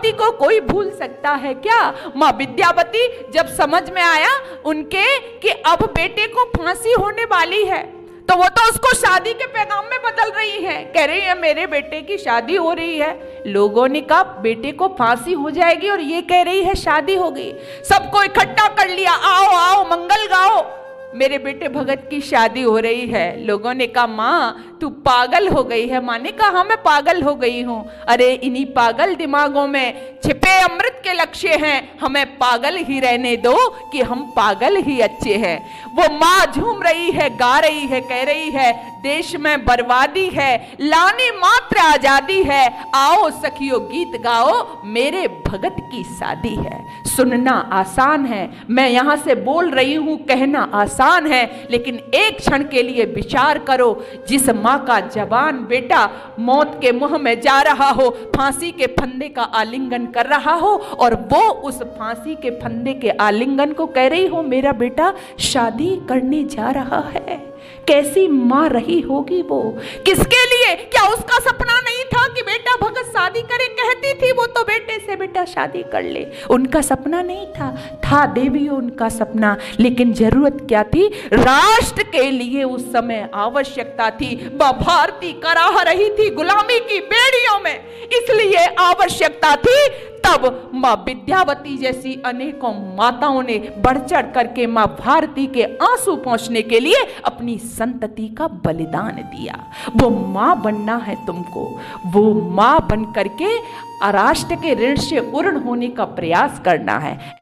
भारती को कोई भूल सकता है क्या? माँ विद्यावती जब समझ में आया उनके कि अब बेटे को फांसी होने वाली है, तो वो तो उसको शादी के पैगाम में बदल रही है, कह रही है मेरे बेटे की शादी हो रही है। लोगों ने कहा बेटे को फांसी हो जाएगी और ये कह रही है शादी हो गई। सबको इकट्ठा कर लिया, आओ आओ मंगल गाओ, मेरे बेटे भगत की शादी हो रही है। लोगों ने कहा माँ तू पागल हो गई है। माँ ने कहा हाँ मैं पागल हो गई हूँ। अरे इन्हीं पागल दिमागों में छिपे अमृत के लक्ष्य हैं, हमें पागल ही रहने दो कि हम पागल ही अच्छे हैं। वो माँ झूम रही है, गा रही है, कह रही है देश में बर्बादी है, लाने मात्र आजादी है, आओ सखियों गीत गाओ, मेरे भगत की शादी है। सुनना आसान है, मैं यहाँ से बोल रही हूँ, कहना आसान है, लेकिन एक क्षण के लिए विचार करो, जिस माँ का जवान बेटा मौत के मुंह में जा रहा हो, फांसी के फंदे का आलिंगन कर रहा हो, और वो उस फांसी के फंदे के आलिंगन को कह रही हो मेरा बेटा शादी करने जा रहा है, कैसी माँ रही होगी वो? किसके लिए? क्या उसका सपना नहीं था कि बेटा भगत शादी करे? कहती थी वो तो बेटे से बेटा शादी कर ले, उनका सपना नहीं था, था देवी उनका सपना, लेकिन जरूरत क्या थी? राष्ट्र के लिए उस समय आवश्यकता थी। माँ भारती कराह रही थी गुलामी की बेड़ियों में, इसलिए आवश्यकता थी। तब माँ विद्यावती जैसी अनेकों माताओं ने बढ़ चढ़ करके माँ भारती के आंसू पहुंचने के लिए अपनी संतति का बलिदान दिया। वो माँ बनना है तुमको, वो माँ बन करके राष्ट्र के ऋण से उर्ण होने का प्रयास करना है।